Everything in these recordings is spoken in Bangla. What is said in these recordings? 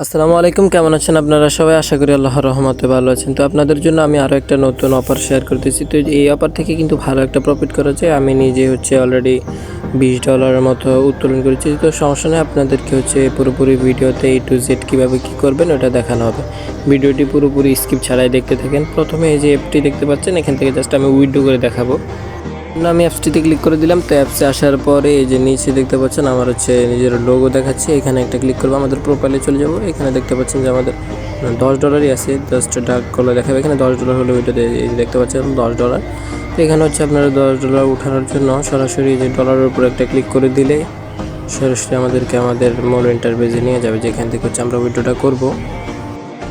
আসসালামু আলাইকুম, কেমন আছেন আপনারা সবাই? আশা করি আল্লাহর রহমতে ভালো আছেন। তো আপনাদের জন্য আমি আরও একটা নতুন অফার শেয়ার করতেছি। তো এই অফার থেকে কিন্তু ভালো একটা প্রফিট করা যায়। আমি নিজে অলরেডি $20 মতো উত্তোলন করেছি। তো সমস্যা নেই, আপনাদেরকে পুরোপুরি ভিডিওতে A to Z কীভাবে কী করবেন ওটা দেখানো হবে। ভিডিওটি পুরোপুরি স্কিপ ছাড়াই দেখতে থাকেন। প্রথমে এই যে অ্যাপটি দেখতে পাচ্ছেন, এখান থেকে জাস্ট আমি উইথড্র করে দেখাবো। আমি অ্যাপসটিতে ক্লিক করে দিলাম। তো অ্যাপসে আসার পরে এই যে নিচে দেখতে পাচ্ছেন আমার নিজের লোগো দেখাচ্ছে, এখানে একটা ক্লিক করবো, আমাদের প্রোফাইলে চলে যাব। এখানে দেখতে পাচ্ছেন যে আমাদের $10 আছে, জাস্ট ডাক করলে দেখাবে। এখানে $10 হলে ওইটাতে এই যে দেখতে পাচ্ছেন $10। তো এখানে আপনারা $10 উঠানোর জন্য সরাসরি যে ডলারের উপর একটা ক্লিক করে দিলে সরাসরি আমাদের মূল ইন্টারফেসে নিয়ে যাবে, যেখান থেকে আমরা উইথড্রটা করব।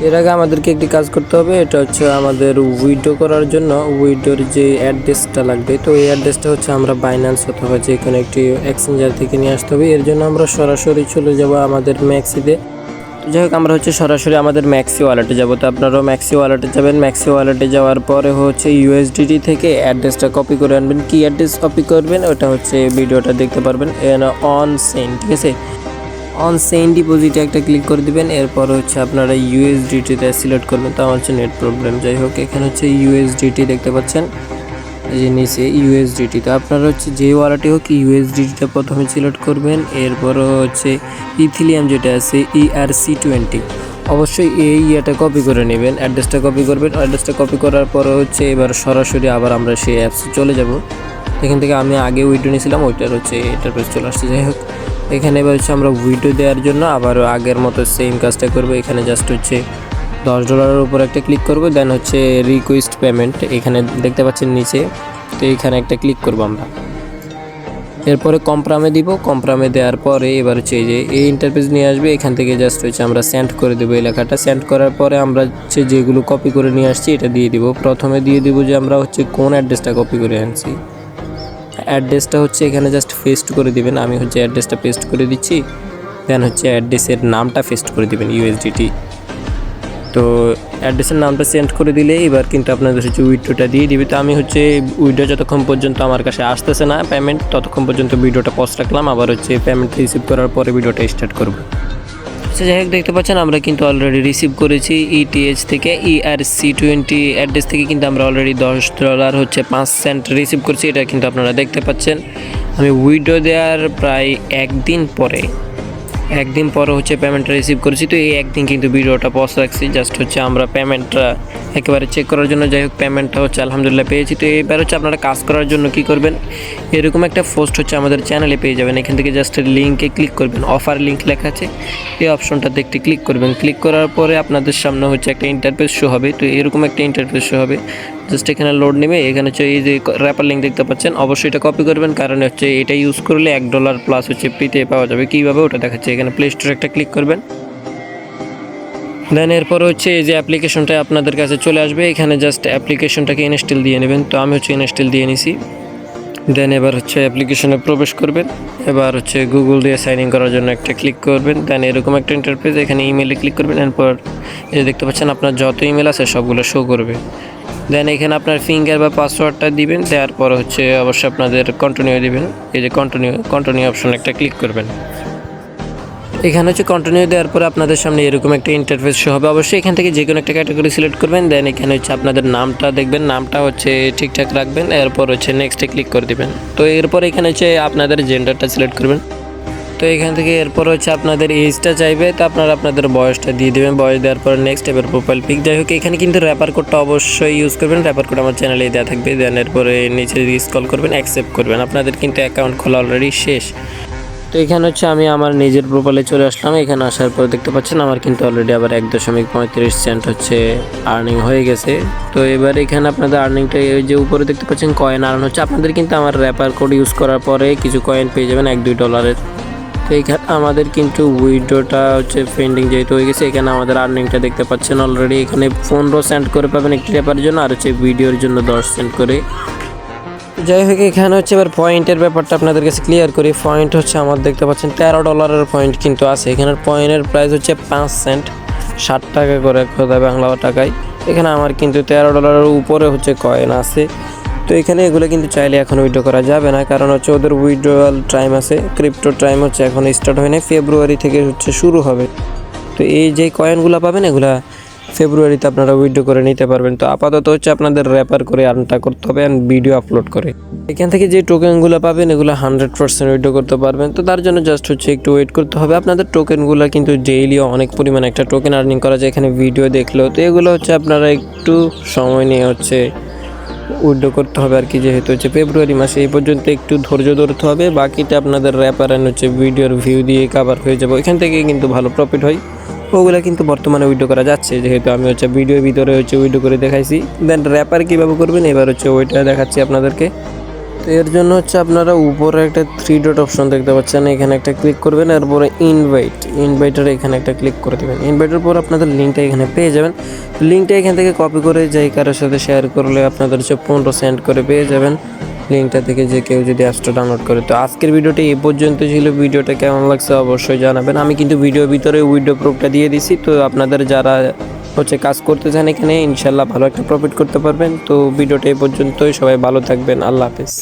এর আগে আমাদেরকে একটি কাজ করতে হবে, এটা আমাদের উইথড্র করার জন্য উইথড্রর যে অ্যাড্রেসটা লাগবে। তো এই অ্যাড্রেসটা আমরা বাইন্যান্স অথবা যে কোনো একটি এক্সচেঞ্জার থেকে নিয়ে আসতে হবে। এর জন্য আমরা সরাসরি চলে যাব আমাদের ম্যাক্সিতে। যাই হোক, আমরা সরাসরি আমাদের ম্যাক্সি ওয়ালেটে যাব। তো আপনারাও ম্যাক্সি ওয়ালেটে যাবেন। ম্যাক্সি ওয়ালেটে যাওয়ার পরে USDT থেকে অ্যাড্রেসটা কপি করে আনবেন। কি অ্যাড্রেস কপি করবেন ওটা ভিডিওটা দেখতে পারবেন। অন সেন্ড, ঠিক আছে, অন সেন্ড ডিপোজিটে একটা ক্লিক করে দিবেন। এরপর আপনারা USDTতে সিলেক্ট করবেন। তো আমার নেট প্রবলেম, যাই হোক এখানে USDT দেখতে পাচ্ছেন, এই যে নিচে USDT। তো আপনারা যে ওয়ালেটে হোক USDTটা প্রথমে সিলেক্ট করবেন। এরপর ইথিলিয়াম যেটা আছে ERC20, অবশ্যই এই ইয়েটা কপি করে নেবেন, অ্যাড্রেসটা কপি করবেন। অ্যাড্রেসটা কপি করার পরে এবার সরাসরি আবার আমরা সেই অ্যাপসে চলে যাব। এখান থেকে আমি আগে উইথড্র নিয়েছিলাম, ওইটার ইন্টারফেস চলে আসছে। যাই হোক, এখানে এবার আমরা উইথড্র দেওয়ার জন্য আবার আগের মতো সেম কাজটা করব। এখানে জাস্ট $10 উপর একটা ক্লিক করব, দেন রিকোয়েস্ট পেমেন্ট, এখানে দেখতে পাচ্ছেন নিচে। তো এইখানে একটা ক্লিক করব আমরা। এরপরে কমপ্রামে দিব। কমপ্রামে দেওয়ার পরে এবার এই ইন্টারফেস নিয়ে আসবে। এখান থেকে জাস্ট আমরা সেন্ড করে দেবো এই লেখাটা। সেন্ড করার পরে আমরা যেগুলো কপি করে নিয়ে আসছি এটা দিয়ে দিব। প্রথমে দিয়ে দিব যে আমরা কোন অ্যাড্রেসটা কপি করে আনছি। অ্যাড্রেসটা এখানে জাস্ট পেস্ট করে দিবেন। আমি অ্যাড্রেসটা পেস্ট করে দিচ্ছি, দেন অ্যাড্রেসের নামটা পেস্ট করে দিবেন USDT। তো অ্যাড্রেসের নামটা সেন্ড করে দিলে এবার কিন্তু আপনাদের উইথড্রটা দিয়ে দিবে। তো আমি উইথড্র যতক্ষণ পর্যন্ত আমার কাছে আসতেছে না পেমেন্ট, ততক্ষণ পর্যন্ত ভিডিওটা পজ রাখলাম। আবার পেমেন্ট রিসিভ করার পরে ভিডিওটা স্টার্ট করব। যাই হোক, দেখতে পাচ্ছেন আমরা কিন্তু অলরেডি রিসিভ করেছি ETH থেকে ERC20 অ্যাড্রেস থেকে কিন্তু আমরা অলরেডি $10 5 সেন্ট রিসিভ করছি। এটা কিন্তু আপনারা দেখতে পাচ্ছেন। আমি উইথড্র দেওয়ার প্রায় একদিন পরে পেমেন্টটা রিসিভ করেছি। তো এই একদিন কিন্তু ভিডিওটা পজ রাখছি, জাস্ট আমরা পেমেন্টটা একেবারে চেক করার জন্য। যাই হোক, পেমেন্টটা আলহামদুলিল্লাহ পেয়েছি। তো এবার আপনারা কাজ করার জন্য কি করবেন, এরকম একটা পোস্ট আমাদের চ্যানেলে পেয়ে যাবেন। এখান থেকে জাস্ট লিঙ্কে ক্লিক করবেন, অফার লিঙ্ক লেখা আছে, এই অপশনটাতে একটি ক্লিক করবেন। ক্লিক করার পরে আপনাদের সামনে একটা ইন্টারফেস শো হবে। তো এরকম একটা ইন্টারফেস শো হবে, জাস্ট এখানে লোড নেবে। এখানে এই যে র্যাপার লিঙ্ক দেখতে পাচ্ছেন, অবশ্যই এটা কপি করবেন, কারণ এটা ইউজ করলে $1 প্লাস ফ্রিতে পাওয়া যাবে। কীভাবে ওটা দেখাচ্ছে, এখানে প্লে স্টোরে একটা ক্লিক করবেন। দেন এরপর এই যে অ্যাপ্লিকেশনটা আপনাদের কাছে চলে আসবে। এখানে জাস্ট অ্যাপ্লিকেশনটাকে ইনস্টল দিয়ে নেবেন। তো আমি ইনস্টল দিয়ে নিছি। দেন এবার অ্যাপ্লিকেশনে প্রবেশ করবেন। এবার গুগল দিয়ে সাইন ইন করার জন্য একটা ক্লিক করবেন। দেন এরকম একটা ইন্টারফেস, এখানে ইমেলে ক্লিক করবেন। এরপর এই দেখতে পাচ্ছেন আপনার যত ইমেল আছে সবগুলো শো করবে। দেন এখানে আপনার ফিঙ্গার বা পাসওয়ার্ডটা দিবেন। দেওয়ার পর অবশ্যই আপনাদের কন্টিনিউ দিবেন। এই যে কন্টিনিউ অপশন একটা ক্লিক করবেন। এখানে কন্টিনিউ দেওয়ার পরে আপনাদের সামনে এরকম একটা ইন্টারফেস শো হবে। অবশ্যই এখান থেকে যে কোনো একটা ক্যাটাগরি সিলেক্ট করবেন। দেন এখানে আপনাদের নামটা দেখবেন, নামটা ঠিকঠাক রাখবেন। এরপর নেক্সটে ক্লিক করে দিবেন। তো এরপর এখানে আপনাদের জেন্ডারটা সিলেক্ট করবেন। তো এখান থেকে এরপর আপনাদের এজটা চাইবে, তো আপনারা আপনাদের বয়সটা দিয়ে দেবেন। বয়স দেওয়ার পর নেক্সট, এবার প্রোফাইল পিক। যাই হোক, এখানে কিন্তু র্যাপার কোডটা অবশ্যই ইউজ করবেন। র্যাপার কোড আমার চ্যানেলে দেওয়া থাকবে। দেন এরপরে নিচে স্ক্রল করবেন, অ্যাকসেপ্ট করবেন। আপনাদের কিন্তু অ্যাকাউন্ট খোলা অলরেডি শেষ। তো এখানে আমি আমার নিজের প্রোফাইলে চলে আসলাম। এখানে আসার পর দেখতে পাচ্ছেন আমার কিন্তু অলরেডি আবার 1.35 সেন্ট আর্নিং হয়ে গেছে। তো এবার এখানে আপনাদের আর্নিংটা এই যে উপরে দেখতে পাচ্ছেন কয়েন আর্ন হচ্ছে। আপনাদের কিন্তু আমার র্যাপার কোড ইউজ করার পরে কিছু কয়েন পেয়ে যাবেন $1-2। তো এইখানে আমাদের কিন্তু উইথড্রটা পেন্ডিং যেহেতু হয়ে গেছে, এখানে আমাদের আর্নিংটা দেখতে পাচ্ছেন অলরেডি। এখানে 15 সেন্ট করে পাবেন একটি র্যাপারের জন্য, আর ভিডিওর জন্য 10 সেন্ট করে। যাই হোক, এখানে এবার পয়েন্টের ব্যাপারটা আপনাদের কাছে ক্লিয়ার করি। পয়েন্ট আমার দেখতে পাচ্ছেন $13 পয়েন্ট কিন্তু আছে। এখানে পয়েন্টের প্রাইস 5 সেন্ট, 60 টাকা করে খোদা বাংলা টাকায়। এখানে আমার কিন্তু $13 উপরে কয়েন আছে। তো এখানে এগুলো কিন্তু চাইলে এখন উইথড্র করা যাবে না, কারণ ওদের উইথড্রয়াল টাইম আছে। ক্রিপ্টো টাইম এখন স্টার্ট হয় না, ফেব্রুয়ারি থেকে শুরু হবে। তো এই যে কয়েনগুলো পাবেন এগুলা ফেব্রুয়ারিতে আপনারা উইথড্র করে নিতে পারবেন। তো আপাতত হচ্ছে আপনাদের র্যাপার করে আর্নটা করতে হবে অ্যান্ড ভিডিও আপলোড করে। এখান থেকে যে টোকেনগুলো পাবেন এগুলো 100% উইথড্র করতে পারবেন। তো তার জন্য জাস্ট হচ্ছে একটু ওয়েট করতে হবে। আপনাদের টোকেনগুলো কিন্তু ডেইলি অনেক পরিমাণে একটা টোকেন আর্নিং করা যায় এখানে ভিডিও দেখলেও। তো এগুলো হচ্ছে আপনারা একটু সময় নিয়ে হচ্ছে উইথড্র করতে হবে আর কি, যেহেতু হচ্ছে ফেব্রুয়ারি মাসে এই পর্যন্ত একটু ধৈর্য ধরতে হবে। বাকিটা আপনাদের র্যাপার অ্যান্ড হচ্ছে ভিডিওর ভিউ দিয়ে কাভার হয়ে যাবে, এখান থেকে কিন্তু ভালো প্রফিট হয়। ওগুলো কিন্তু বর্তমানে উইথড্র করা যাচ্ছে, যেহেতু আমি হচ্ছে ভিডিওর ভিতরে হচ্ছে উইথড্র করে দেখাইছি। দেন র্যাপার কীভাবে করবেন এবার হচ্ছে ওইটা দেখাচ্ছি আপনাদেরকে। তো এর জন্য হচ্ছে আপনারা উপরে একটা 3 ডট অপশন দেখতে পাচ্ছেন, এখানে একটা ক্লিক করবেন। এরপরে ইনভাইটের এখানে একটা ক্লিক করে দেবেন। ইনভাইটের পর আপনাদের লিঙ্কটা এখানে পেয়ে যাবেন। লিঙ্কটা এখান থেকে কপি করে যাই কারোর সাথে শেয়ার করলে আপনাদের হচ্ছে 15 সেন্ট করে পেয়ে যাবেন লিঙ্কটা থেকে, যে কেউ যদি অ্যাপসটা ডাউনলোড করে। তো আজকের ভিডিওটা এই পর্যন্ত ছিল। ভিডিওটা কেমন লাগছে অবশ্যই জানাবেন। আমি কিন্তু ভিডিওর ভিতরে উইথড্র প্রুফটা দিয়ে দিছি। তো আপনাদের যারা হচ্ছে কাজ করতে চান এখানে ইনশাল্লাহ ভালো একটা প্রফিট করতে পারবেন। তো ভিডিওটা এই পর্যন্তই, সবাই ভালো থাকবেন, আল্লাহ হাফেজ।